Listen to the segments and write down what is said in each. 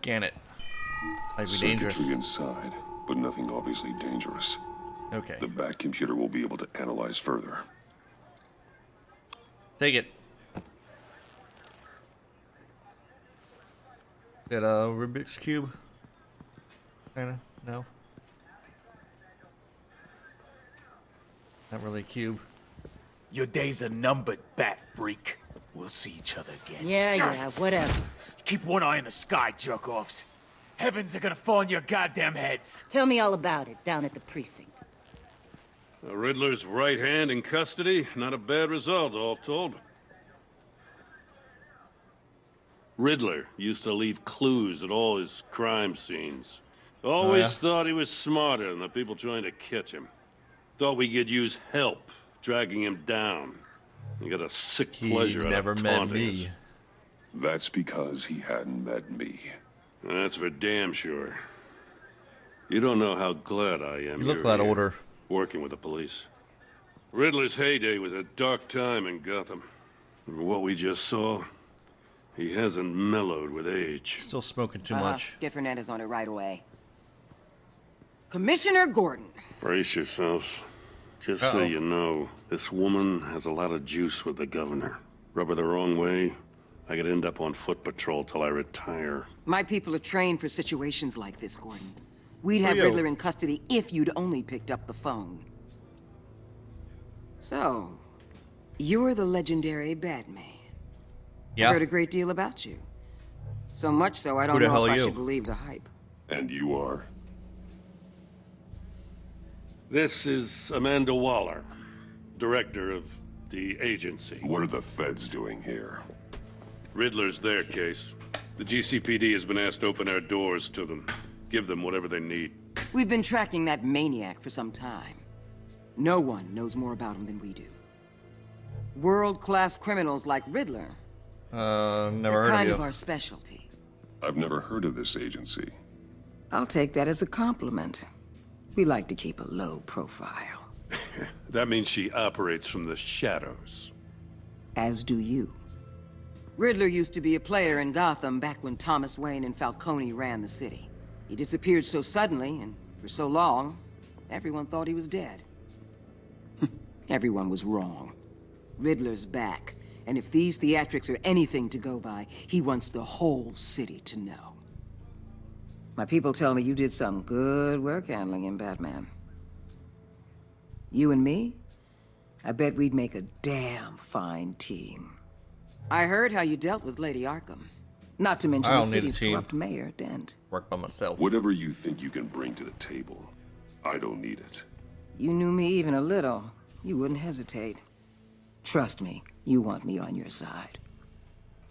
Scan it. Might be Circuitry dangerous. inside, but nothing obviously dangerous. Okay. The back computer will be able to analyze further. Take it. Got a Rubik's Cube? Kinda? No? Not really a cube. Your days are numbered, bat freak. We'll see each other again. Yeah, whatever. Keep one eye in the sky, jerk-offs. Heavens are gonna fall on your goddamn heads. Tell me all about it down at the precinct. The Riddler's right hand in custody. Not a bad result, all told. Riddler used to leave clues at all his crime scenes. Always thought he was smarter than the people trying to catch him. Thought we could use help dragging him down. He got a sick pleasure out never of met taunting us. me. That's because he hadn't met me. That's for damn sure. You don't know how glad I am You look you're a lot here, older. working with the police. Riddler's heyday was a dark time in Gotham. And what we just saw, he hasn't mellowed with age. Still smoking too much. Get Fernandez on it right away. Commissioner Gordon. Brace yourselves. Just so you know, this woman has a lot of juice with the governor. Rub her the wrong way, I could end up on foot patrol till I retire. My people are trained for situations like this, Gordon. We'd have yo. Riddler in custody if you'd only picked up the phone. So, you're the legendary Batman. Yeah. I heard a great deal about you. So much so, I don't Who the know hell if are I you? should believe the hype. And you are? This is Amanda Waller, director of the agency. What are the feds doing here? Riddler's their case. The GCPD has been asked to open our doors to them. Give them whatever they need. We've been tracking that maniac for some time. No one knows more about him than we do. World-class criminals like Riddler Never are heard kind of of you. our specialty. I've never heard of this agency. I'll take that as a compliment. We like to keep a low profile. That means she operates from the shadows. As do you. Riddler used to be a player in Gotham back when Thomas Wayne and Falcone ran the city. He disappeared so suddenly and for so long, everyone thought he was dead. Everyone was wrong. Riddler's back, and if these theatrics are anything to go by, he wants the whole city to know. My people tell me you did some good work handling him, Batman. You and me? I bet we'd make a damn fine team. I heard how you dealt with Lady Arkham. Not to mention I the don't need a city's team. corrupt mayor, Dent. Work by myself. Whatever you think you can bring to the table, I don't need it. You knew me even a little, you wouldn't hesitate. Trust me, you want me on your side.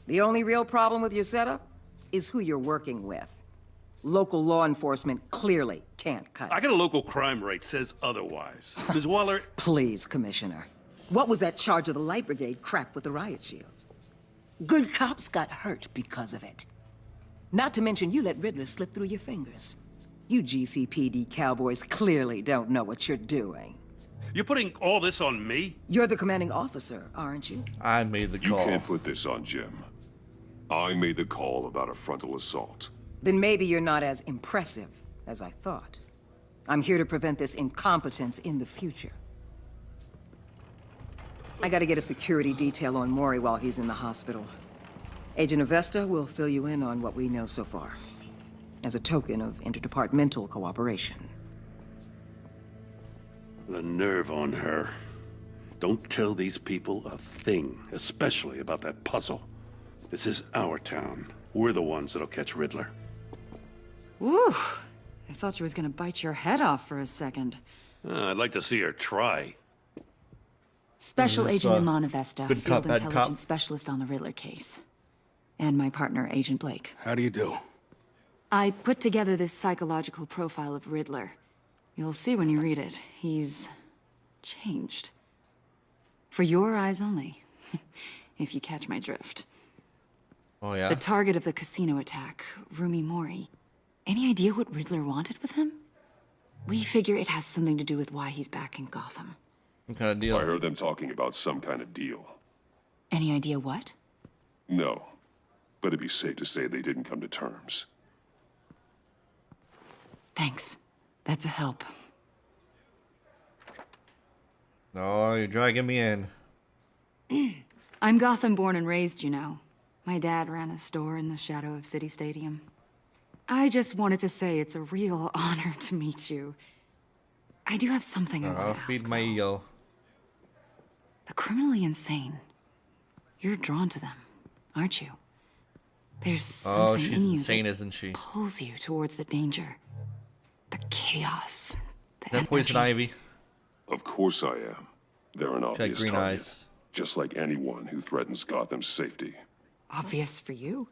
The only real problem with your setup is who you're working with. Local law enforcement clearly can't cut I it. got a local crime rate says otherwise. Ms. Waller, Please, Commissioner. What was that charge of the Light Brigade crap with the riot shields? Good cops got hurt because of it. Not to mention you let Riddler slip through your fingers. You GCPD cowboys clearly don't know what you're doing. you're putting all this on me? You're the commanding officer, aren't you? I made the You call. can't put this on Jim. I made the call about a frontal assault. Then maybe you're not as impressive as I thought. I'm here to prevent this incompetence in the future. I gotta get a security detail on Maury while he's in the hospital. Agent Avesta will fill you in on what we know so far, as a token of interdepartmental cooperation. The nerve on her. Don't tell these people a thing, especially about that puzzle. This is our town. We're the ones that'll catch Riddler. Ooh, I thought you was gonna bite your head off for a second. I'd like to see her try. Special This is, Agent Iman Avesta, good cop, field bad intelligence cop. specialist on the Riddler case. And my partner, Agent Blake. How do you do? I put together this psychological profile of Riddler. You'll see when you read it. He's changed. For your eyes only, if you catch my drift. Oh, yeah? The target of the casino attack, Rumi Mori. Any idea what Riddler wanted with him? We figure it has something to do with why he's back in Gotham. What kind of deal? I heard them talking about some kind of deal. Any idea what? No, but it'd be safe to say they didn't come to terms. Thanks. That's a help. Oh, you're dragging me in. I'm Gotham born and raised, you know. My dad ran a store in the shadow of City Stadium. I just wanted to say it's a real honor to meet you. I do have something I want to Feed ask. my ego. The criminally insane. You're drawn to them, aren't you? There's something Oh, she's in you insane, that isn't she? pulls you towards the danger, the chaos, the That poison energy. ivy. Of course I am. They're an Got obvious green target. eyes. Just like anyone who threatens Gotham's safety. Obvious for you.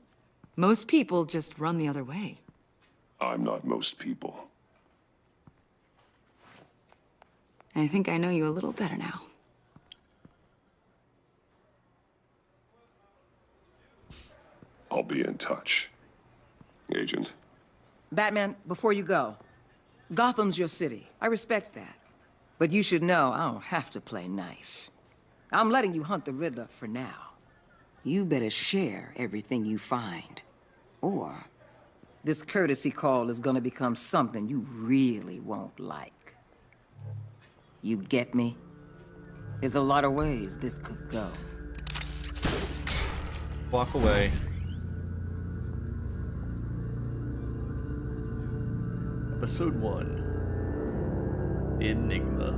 Most people just run the other way. I'm not most people. I think I know you a little better now. I'll be in touch. Agent. Batman, before you go, Gotham's your city. I respect that. But you should know I don't have to play nice. I'm letting you hunt the Riddler for now. You better share everything you find. Or this courtesy call is gonna become something you really won't like. You get me? There's a lot of ways this could go. Walk away. Episode 1. Enigma.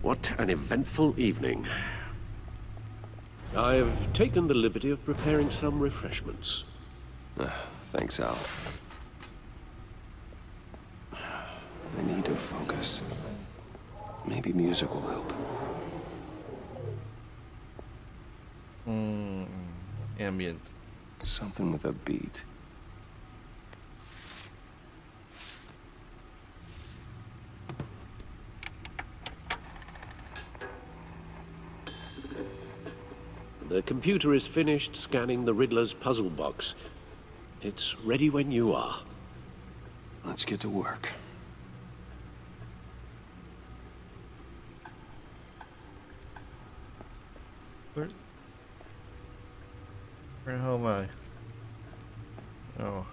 What an eventful evening. I've taken the liberty of preparing some refreshments. Thanks, Al. I need to focus. Maybe music will help. Ambient. Something with a beat. The computer is finished scanning the Riddler's puzzle box. It's ready when you are. Let's get to work. Where the hell am I? Oh.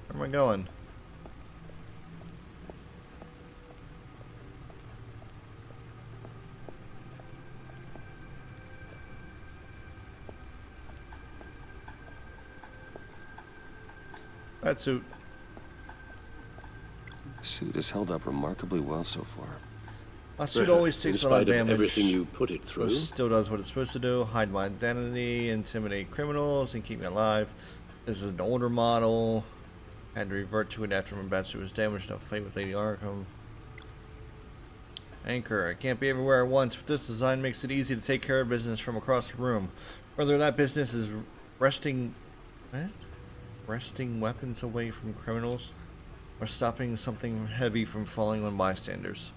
Where am I going? That suit. The suit has held up remarkably well so far. My suit always In takes a lot of spite of damage. everything you put it through. But still does what it's supposed to do. Hide my identity, intimidate criminals, and keep me alive. This is an older model. Had to revert to it after my batsuit was damaged in a fight with Lady Arkham. Anchor. I can't be everywhere at once, but this design makes it easy to take care of business from across the room. Whether that business is wresting weapons away from criminals, or stopping something heavy from falling on bystanders.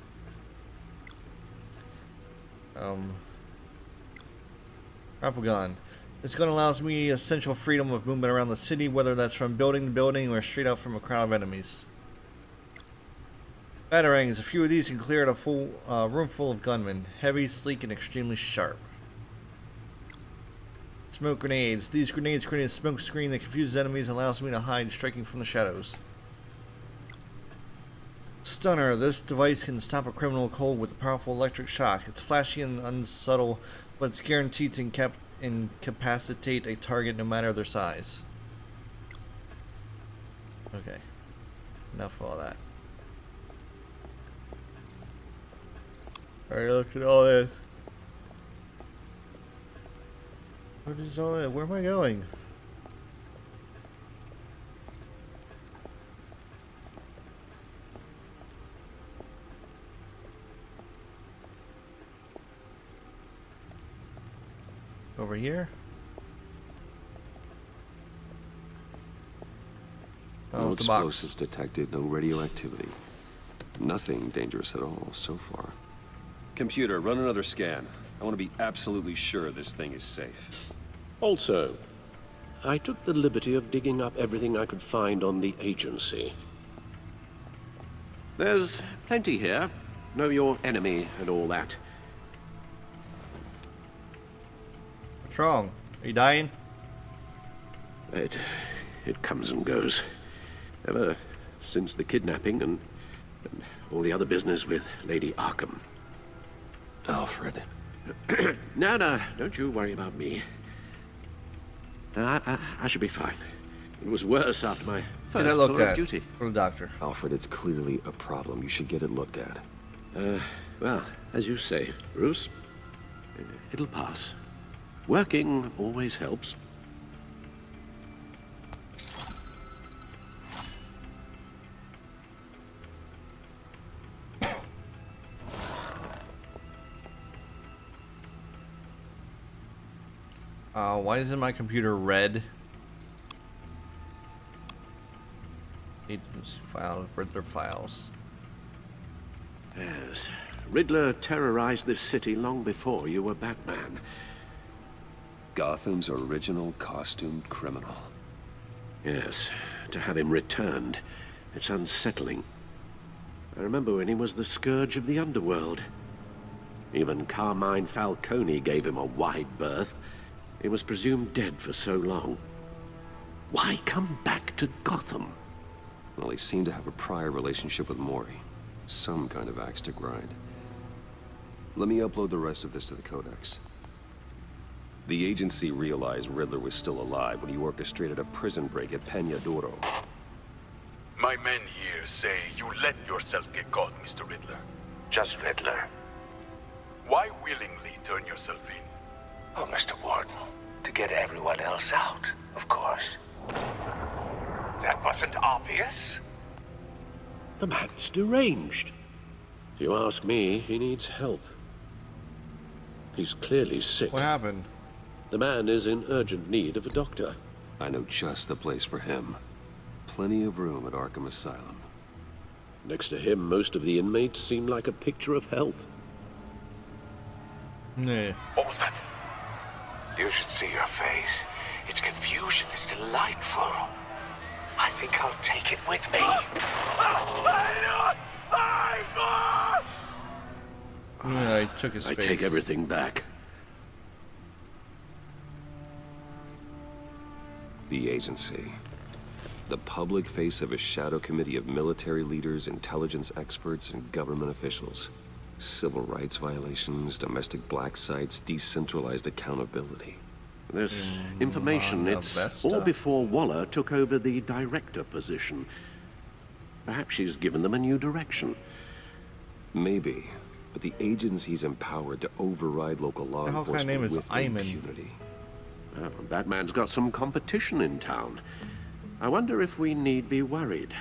Grapple gun. This gun allows me essential freedom of movement around the city, whether that's from building to building or straight out from a crowd of enemies. Batarangs. A few of these can clear out a full room full of gunmen. Heavy, sleek, and extremely sharp. Smoke grenades. These grenades create a smoke screen that confuses enemies and allows me to hide striking from the shadows. Stunner. This device can stop a criminal cold with a powerful electric shock. It's flashy and unsubtle, but it's guaranteed to incapacitate a target no matter their size. Okay. Enough of all that. Alright, look at all this. What is all that? Where am I going? Over here? No Oh, the box. explosives detected, no radioactivity. Nothing dangerous at all so far. Computer, run another scan. I want to be absolutely sure this thing is safe. Also, I took the liberty of digging up everything I could find on the agency. There's plenty here. Know your enemy and all that. What's wrong? Are you dying? It comes and goes. Ever since the kidnapping and all the other business with Lady Arkham. Alfred. No, don't you worry about me. No, I should be fine. It was worse after my first Get that looked tour of at duty. from the doctor. Alfred, it's clearly a problem. You should get it looked at. Well, as you say, Bruce, it'll pass. Working always helps. Why isn't my computer red? Agency files, Riddler files. Yes. Riddler terrorized this city long before you were Batman. Gotham's original costumed criminal. Yes. To have him returned, it's unsettling. I remember when he was the scourge of the underworld. Even Carmine Falcone gave him a wide berth. He was presumed dead for so long. Why come back to Gotham? Well, he seemed to have a prior relationship with Mori. Some kind of axe to grind. Let me upload the rest of this to the Codex. The agency realized Riddler was still alive when he orchestrated a prison break at Peñadoro. My men here say you let yourself get caught, Mr. Riddler. Just Riddler. Why willingly turn yourself in? Oh, Mr. Warden, to get everyone else out, of course. That wasn't obvious. The man's deranged. If you ask me, he needs help. He's clearly sick. What happened? The man is in urgent need of a doctor. I know just the place for him. Plenty of room at Arkham Asylum. Next to him, most of the inmates seem like a picture of health. Nah. What was that? You should see your face. Its confusion is delightful. I think I'll take it with me. Yeah, I took his I face. take everything back. The agency. The public face of a shadow committee of military leaders, intelligence experts, and government officials. Civil rights violations, domestic black sites, decentralized accountability. This information, Iman it's Avesta? all before Waller took over the director position. Perhaps she's given them a new direction. Maybe, but the agency's empowered to override local law The hell kind of enforcement name is with Iman? impunity. Batman's got some competition in town. I wonder if we need be worried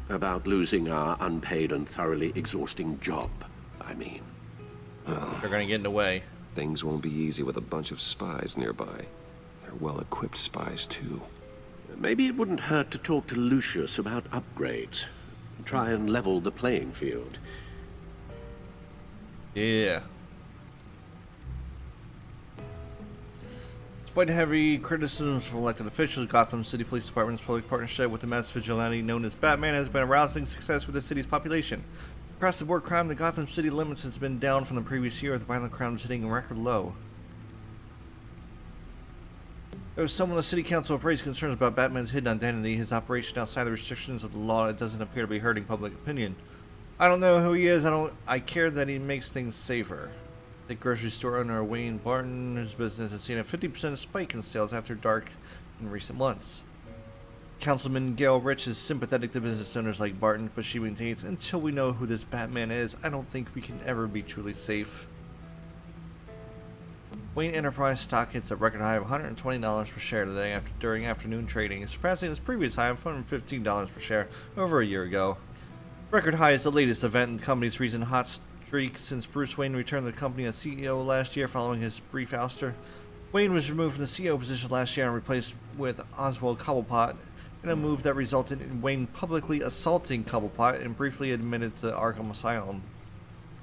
about losing our unpaid and thoroughly exhausting job, I mean. They're gonna get in the way. Things won't be easy with a bunch of spies nearby. They're well-equipped spies, too. Maybe it wouldn't hurt to talk to Lucius about upgrades. Try and level the playing field. Yeah. Despite heavy criticisms from elected officials, Gotham City Police Department's public partnership with the mass vigilante known as Batman has been a rousing success with the city's population. Across the board crime in the Gotham City limits has been down from the previous year, with violent crime hitting a record low. There was someone on the city council have raised concerns about Batman's hidden identity, his operation outside the restrictions of the law. It doesn't appear to be hurting public opinion. I don't know who he is. I care that he makes things safer. The grocery store owner Wayne Barton, whose business has seen a 50% spike in sales after dark in recent months. Councilman Gail Rich is sympathetic to business owners like Barton, but she maintains, until we know who this Batman is, I don't think we can ever be truly safe. Wayne Enterprise stock hits a record high of $120 per share today during afternoon trading, surpassing its previous high of $115 per share over a year ago. Record high is the latest event in the company's recent hot streak since Bruce Wayne returned to the company as CEO last year following his brief ouster. Wayne was removed from the CEO position last year and replaced with Oswald Cobblepot, in a move that resulted in Wayne publicly assaulting Cobblepot and briefly admitted to Arkham Asylum.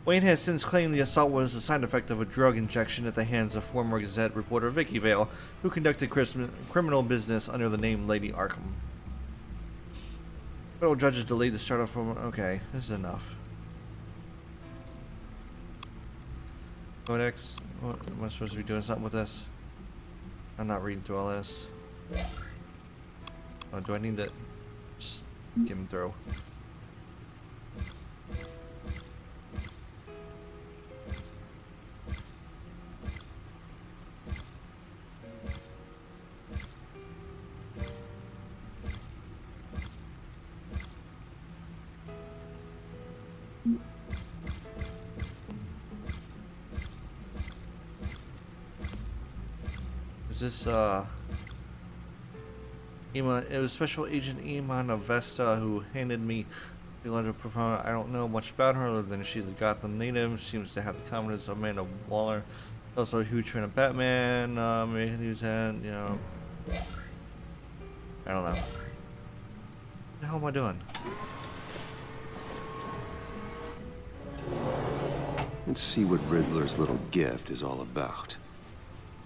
Wayne has since claimed the assault was a side effect of a drug injection at the hands of former Gazette reporter Vicky Vale, who conducted criminal business under the name Lady Arkham. Federal judges delayed the start from... Okay, this is enough. Codex? What, am I supposed to be doing something with this? I'm not reading through all this. Oh, do I need to just get him through? Is this, Iman, it was Special Agent Iman Avesta who handed me the letter of profound. I don't know much about her other than she's a Gotham native. She seems to have the confidence of Amanda Waller. Also a huge fan of Batman, American News and, you know. I don't know. What the hell am I doing? Let's see what Riddler's little gift is all about.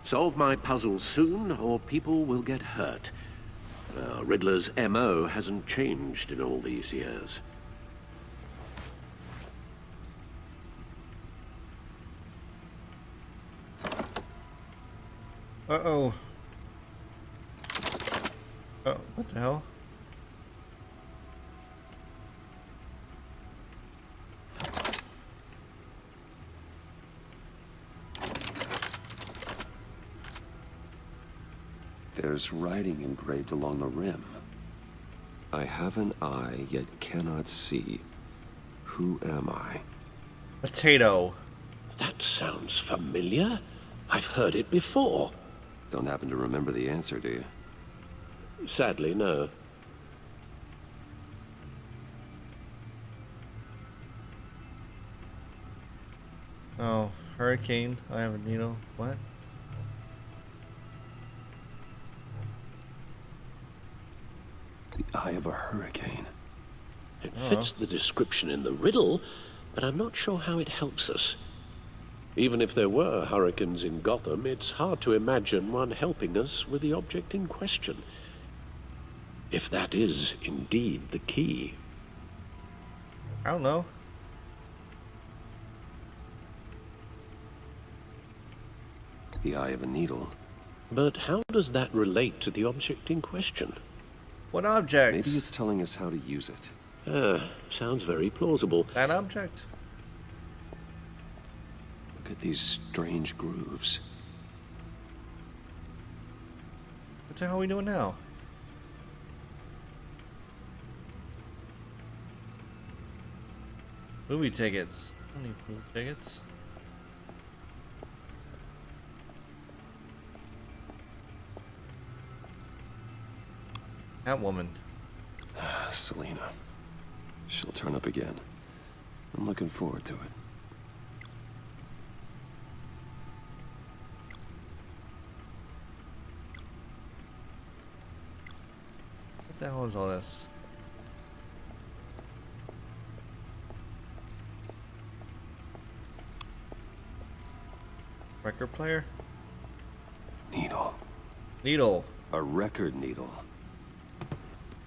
Solve my puzzle soon, or people will get hurt. Riddler's MO hasn't changed in all these years. Uh-oh. Oh, what the hell? There's writing engraved along the rim. I have an eye, yet cannot see. Who am I? Potato. That sounds familiar. I've heard it before. Don't happen to remember the answer, do you? Sadly, no. Oh, hurricane. I have a needle. What? The eye of a hurricane. It fits the description in the riddle, but I'm not sure how it helps us. Even if there were hurricanes in Gotham, it's hard to imagine one helping us with the object in question. If that is indeed the key. I don't know. The eye of a needle. But how does that relate to the object in question? What object? Maybe it's telling us how to use it. Sounds very plausible. That object? Look at these strange grooves. What the hell are we doing now? Movie tickets. I don't need movie tickets. That woman. Selena. She'll turn up again. I'm looking forward to it. What the hell is all this? Record player? Needle. Needle. A record needle.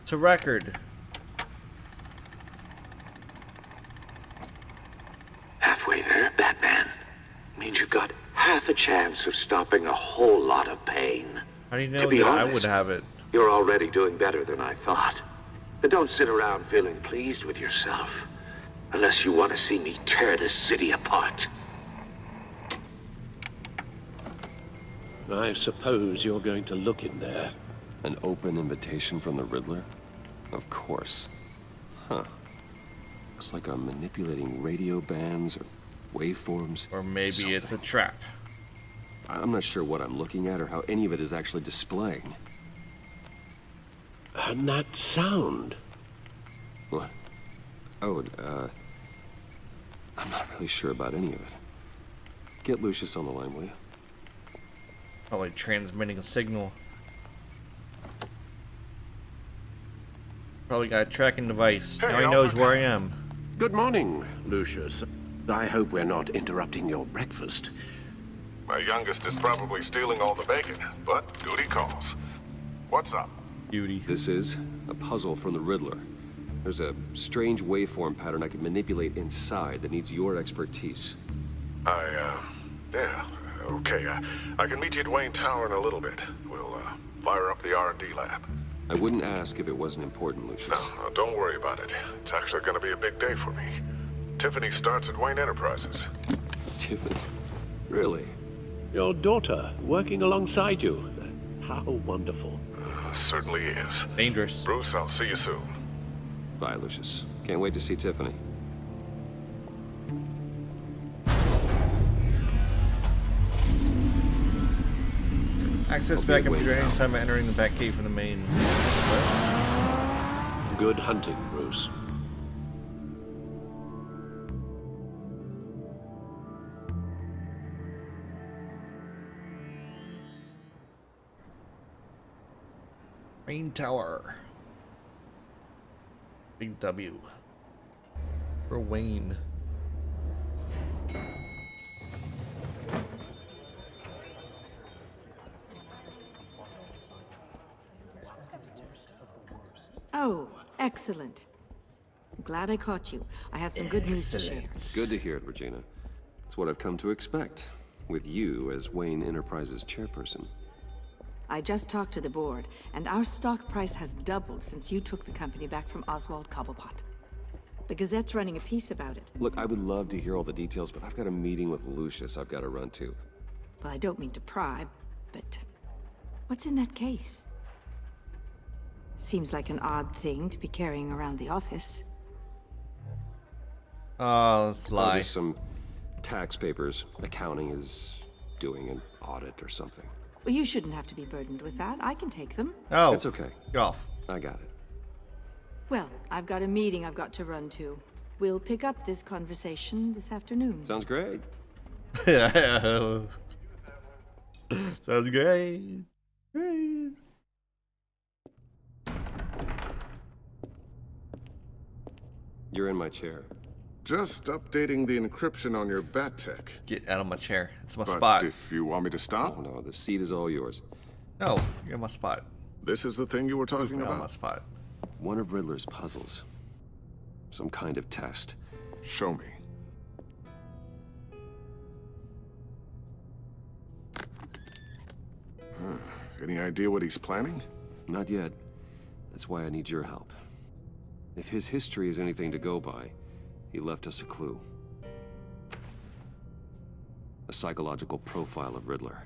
To record. Halfway there, Batman. Means you've got half a chance of stopping a whole lot of pain. How do you know To be that I honest, would have it? You're already doing better than I thought. But don't sit around feeling pleased with yourself. Unless you want to see me tear this city apart. I suppose you're going to look in there. An open invitation from the Riddler? Of course. Huh. Looks like I'm manipulating radio bands or waveforms. Or maybe it's a trap. I'm not sure what I'm looking at or how any of it is actually displaying. And that sound. What? Oh, I'm not really sure about any of it. Get Lucius on the line, will you? Probably transmitting a signal. Probably got a tracking device. Hey, Now he knows where I am. Good morning, Lucius. I hope we're not interrupting your breakfast. My youngest is probably stealing all the bacon, but duty calls. What's up? Beauty. This is a puzzle from the Riddler. There's a strange waveform pattern I can manipulate inside that needs your expertise. Yeah, okay. I can meet you at Wayne Tower in a little bit. We'll, fire up the R&D lab. I wouldn't ask if it wasn't important, Lucius. No, don't worry about it. It's actually gonna be a big day for me. Tiffany starts at Wayne Enterprises. Tiffany? Really? Your daughter working alongside you. How wonderful. Certainly is. Dangerous. Bruce, I'll see you soon. Bye, Lucius. Can't wait to see Tiffany. Access back computer anytime entering the back cave from the main. Good hunting, Bruce. Main tower. Big W. For Wayne. Oh, excellent. I'm glad I caught you. I have some good news to share. Good to hear it, Regina. It's what I've come to expect, with you as Wayne Enterprises chairperson. I just talked to the board, and our stock price has doubled since you took the company back from Oswald Cobblepot. The Gazette's running a piece about it. Look, I would love to hear all the details, but I've got a meeting with Lucius I've got to run to. Well, I don't mean to pry, but what's in that case? Seems like an odd thing to be carrying around the office. Oh, let's lie. Just some tax papers. Accounting is doing an audit or something. Well, you shouldn't have to be burdened with that. I can take them. Oh, it's okay. Get off. I got it. Well, I've got a meeting I've got to run to. We'll pick up this conversation this afternoon. Sounds great. Sounds great. Great. You're in my chair. Just updating the encryption on your bat tech. Get out of my chair. It's my But spot. if you want me to stop, Oh no, the seat is all yours. No, you're in my spot. this is the thing you were talking Get out of my about. spot. One of Riddler's puzzles. Some kind of test. Show me. Any idea what he's planning? Not yet. That's why I need your help. If his history is anything to go by, he left us a clue. A psychological profile of Riddler.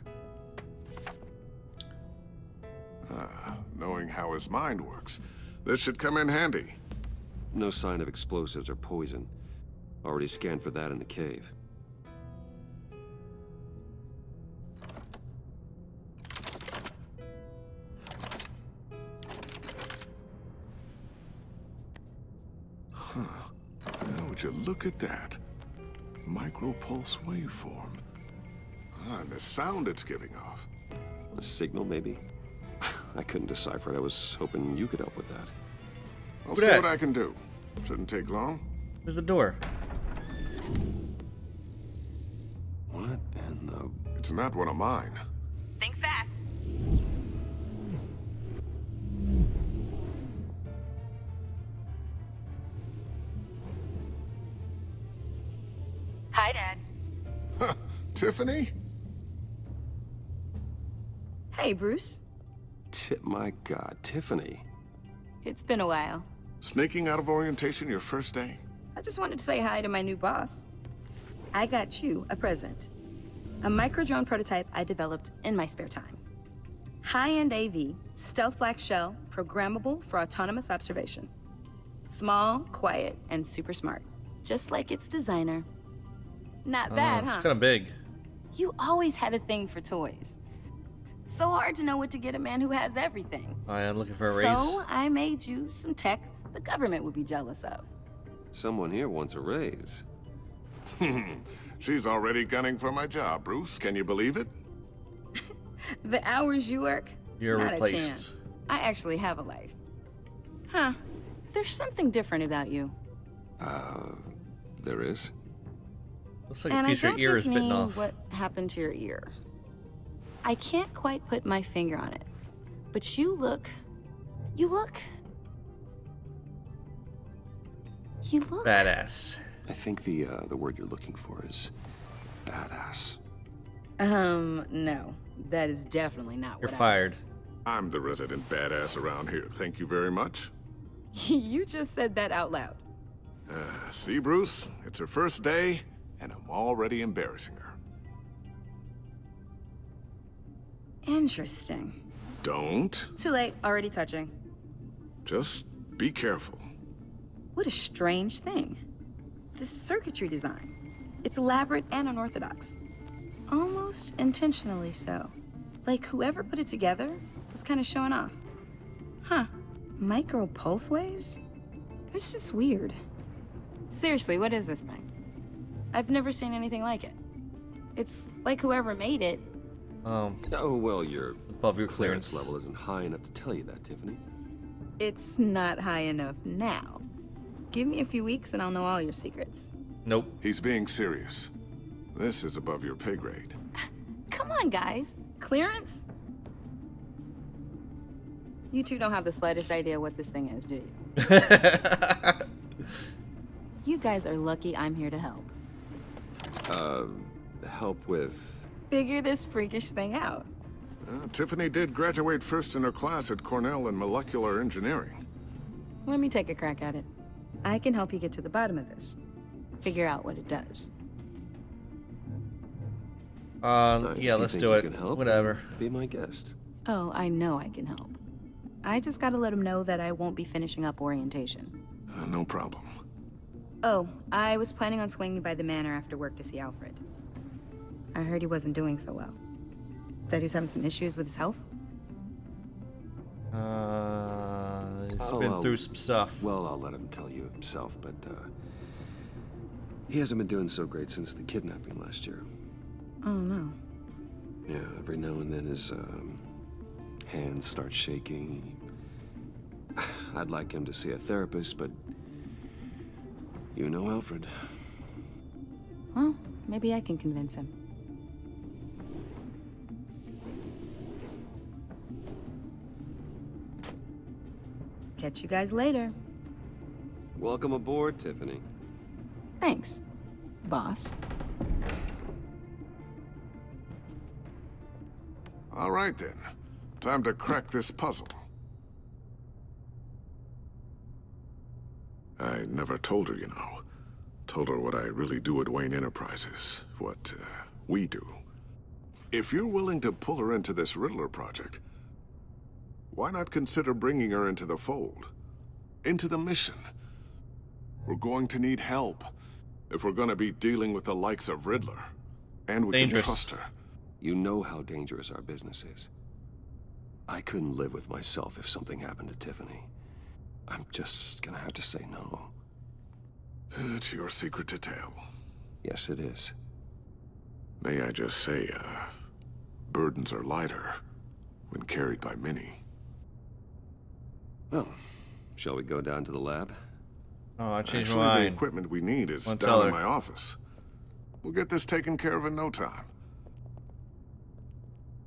Knowing how his mind works, this should come in handy. No sign of explosives or poison. Already scanned for that in the cave. Now, would you look at that? Micropulse waveform. And the sound it's giving off. A signal, maybe? I couldn't decipher it. I was hoping you could help with that. I'll see what I can do. Shouldn't take long. There's the door. What in the... It's not one of mine. Think fast. Hi, Dad. Tiffany? Hey, Bruce. My God, Tiffany. It's been a while. Sneaking out of orientation your first day? I just wanted to say hi to my new boss. I got you a present. A micro-drone prototype I developed in my spare time. High-end AV, stealth black shell, programmable for autonomous observation. Small, quiet, and super smart. Just like its designer. Not bad, huh? It's kind of big. You always had a thing for toys. So hard to know what to get a man who has everything. I am looking for a raise. So I made you some tech the government would be jealous of. Someone here wants a raise. She's already gunning for my job, Bruce. Can you believe it? The hours you work, You're not replaced. a chance. I actually have a life. Huh. There's something different about you. There is? Looks like And a I piece of don't your ear just is bitten mean off. what happened to your ear. I can't quite put my finger on it, but you look Badass. I think the word you're looking for is badass. No. That is definitely not You're what fired. I'm the resident badass around here. Thank you very much. You just said that out loud. See, Bruce? It's her first day, and I'm already embarrassing her. Interesting. Don't. Too late, already touching. Just be careful. What a strange thing. This circuitry design. It's elaborate and unorthodox. Almost intentionally so. Like whoever put it together was kind of showing off. Huh. Micro pulse waves? It's just weird. Seriously, what is this thing? I've never seen anything like it. It's like whoever made it. Oh, well, your above your clearance level isn't high enough to tell you that, Tiffany. It's not high enough now. Give me a few weeks and I'll know all your secrets. Nope. He's being serious. This is above your pay grade. Come on, guys. Clearance? You two don't have the slightest idea what this thing is, do you? You guys are lucky I'm here to help. Help with... Figure this freakish thing out. Tiffany did graduate first in her class at Cornell in molecular engineering. Let me take a crack at it. I can help you get to the bottom of this. Figure out what it does. Yeah, let's do it. Whatever. Be my guest. Oh, I know I can help. I just gotta let him know that I won't be finishing up orientation. No problem. Oh, I was planning on swinging by the manor after work to see Alfred. I heard he wasn't doing so well. That he was having some issues with his health? He's been through some stuff. Well, I'll let him tell you himself, but, he hasn't been doing so great since the kidnapping last year. Oh, no. Yeah, every now and then his, hands start shaking. I'd like him to see a therapist, but you know Alfred. Well, maybe I can convince him. Catch you guys later. Welcome aboard, Tiffany. Thanks, boss. All right, then. Time to crack this puzzle. I never told her, you know. Told her what I really do at Wayne Enterprises. What, we do. If you're willing to pull her into this Riddler project, why not consider bringing her into the fold? Into the mission? We're going to need help if we're going to be dealing with the likes of Riddler. And we can trust her. You know how dangerous our business is. I couldn't live with myself if something happened to Tiffany. I'm just gonna have to say no. It's your secret to tell. Yes, it is. May I just say, burdens are lighter when carried by many. Well, shall we go down to the lab? Oh, I changed my Actually, the mind. equipment we need is One down teller. in my office. We'll get this taken care of in no time.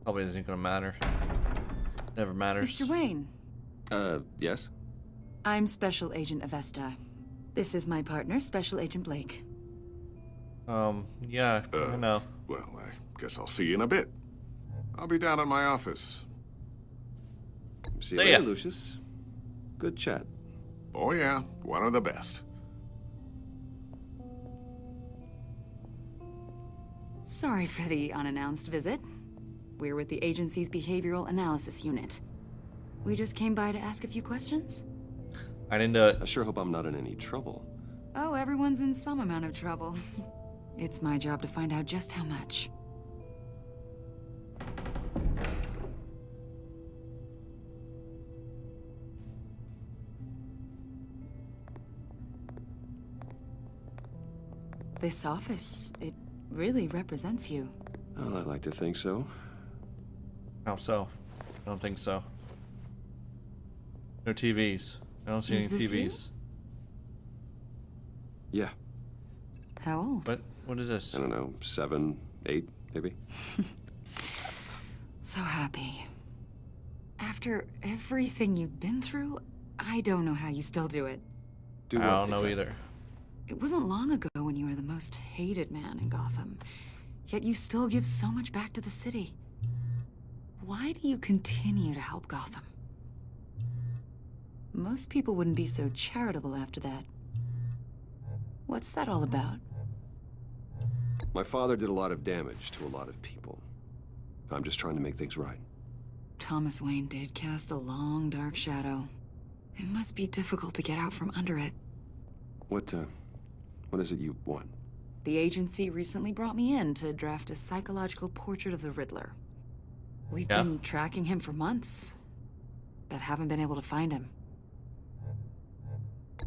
Probably isn't gonna matter. Never matters. Mr. Wayne, Yes? I'm Special Agent Avesta. This is my partner, Special Agent Blake. Yeah, I know. Well, I guess I'll see you in a bit. I'll be down in my office. See you later, Lucius. Good chat. Oh yeah, one of the best. Sorry for the unannounced visit. We're with the agency's behavioral analysis unit. We just came by to ask a few questions. I didn't do it. I sure hope I'm not in any trouble. Oh, everyone's in some amount of trouble. It's my job to find out just how much. This office, it really represents you. Well, I'd like to think so. How so? I don't think so. No TVs. I don't see Is any this you? TVs. Yeah, How old? What is this? I don't know, 7, 8, maybe? So happy. After everything you've been through, I don't know how you still do it. I don't know either. It wasn't long ago when you were the most hated man in Gotham, yet you still give so much back to the city. Why do you continue to help Gotham? Most people wouldn't be so charitable after that. What's that all about? My father did a lot of damage to a lot of people. I'm just trying to make things right. Thomas Wayne did cast a long, dark shadow. It must be difficult to get out from under it. What is it you want? The agency recently brought me in to draft a psychological portrait of the Riddler. We've been tracking him for months, but haven't been able to find him.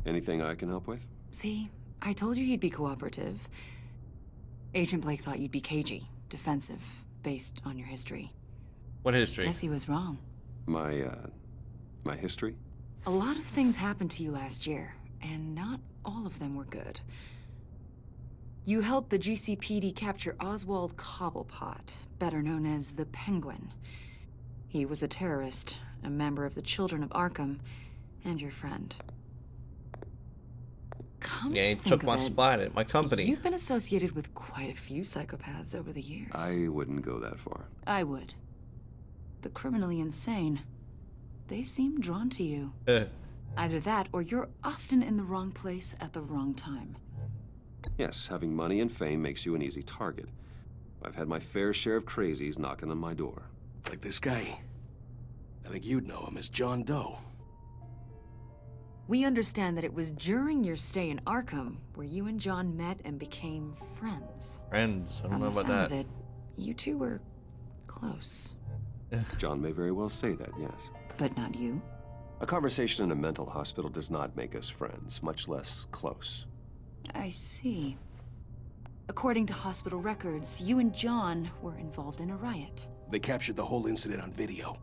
Anything I can help with? See, I told you he'd be cooperative. Agent Blake thought you'd be cagey, defensive, based on your history. What history? Guess he was wrong. My history? A lot of things happened to you last year, and not all of them were good. You helped the GCPD capture Oswald Cobblepot, better known as the Penguin. He was a terrorist, a member of the Children of Arkham, and your friend. Come Yeah, he to think took of my it, spot at my company. You've been associated with quite a few psychopaths over the years. I wouldn't go that far. I would. The criminally insane. They seem drawn to you. Either that, or you're often in the wrong place at the wrong time. Yes, having money and fame makes you an easy target. I've had my fair share of crazies knocking on my door. Like this guy. I think you'd know him as John Doe. We understand that it was during your stay in Arkham where you and John met and became friends. Friends? I don't know From the about sound that. of it, you two were close. John may very well say that, yes. But not you. A conversation in a mental hospital does not make us friends, much less close. I see. According to hospital records, you and John were involved in a riot. They captured the whole incident on video.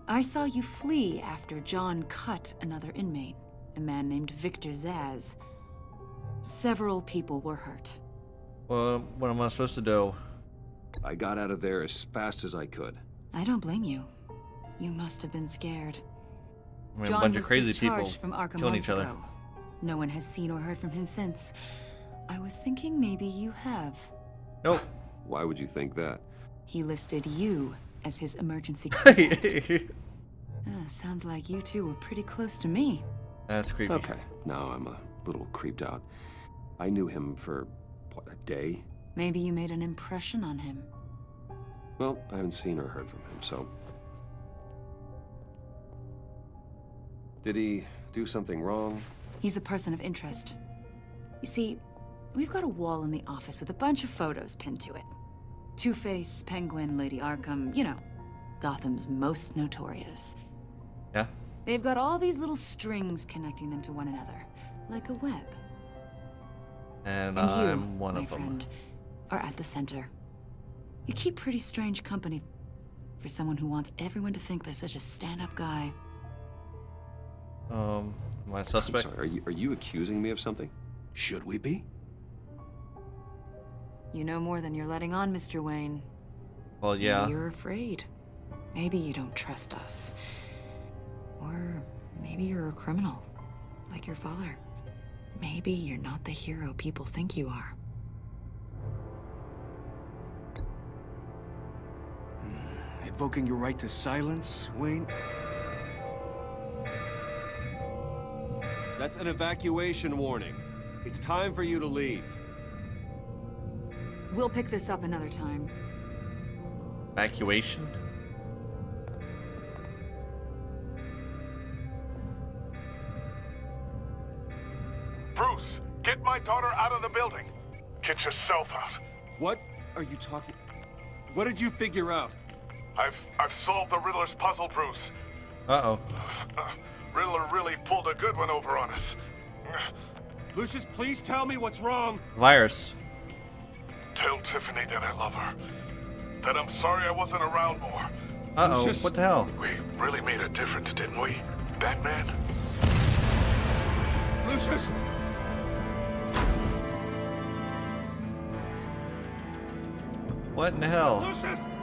I saw you flee after John cut another inmate, a man named Victor Zaz. Several people were hurt. Well, what am I supposed to do? I got out of there as fast as I could. I don't blame you. You must have been scared. I mean, John a bunch of was crazy people discharged from Arkham killing months each other. ago. No one has seen or heard from him since. I was thinking maybe you have. Nope. Why would you think that? He listed you as his emergency sounds like you two were pretty close to me. That's creepy. Okay, now I'm a little creeped out. I knew him for, what, a day? Maybe you made an impression on him. Well, I haven't seen or heard from him, so... Did he do something wrong? He's a person of interest. You see, we've got a wall in the office with a bunch of photos pinned to it. Two-Face, Penguin, Lady Arkham, you know, Gotham's most notorious. Yeah? They've got all these little strings connecting them to one another, like a web. And you, I'm one my of them. friend, are at the center. You keep pretty strange company for someone who wants everyone to think they're such a stand-up guy. My suspect? I'm sorry, are you accusing me of something? Should we be? You know more than you're letting on, Mr. Wayne. Well, yeah. Maybe you're afraid. Maybe you don't trust us. Or maybe you're a criminal, like your father. Maybe you're not the hero people think you are. Invoking your right to silence, Wayne? That's an evacuation warning. It's time for you to leave. We'll pick this up another time. Evacuation? Bruce, get my daughter out of the building. Get yourself out. What are you talking... What did you figure out? I've solved the Riddler's puzzle, Bruce. Uh-oh. Riddler really pulled a good one over on us. Lucius, please tell me what's wrong. Virus. Tell Tiffany that I love her. That I'm sorry I wasn't around more. Uh-oh, what the hell? We really made a difference, didn't we, Batman? Lucius! What in the hell? Lucius!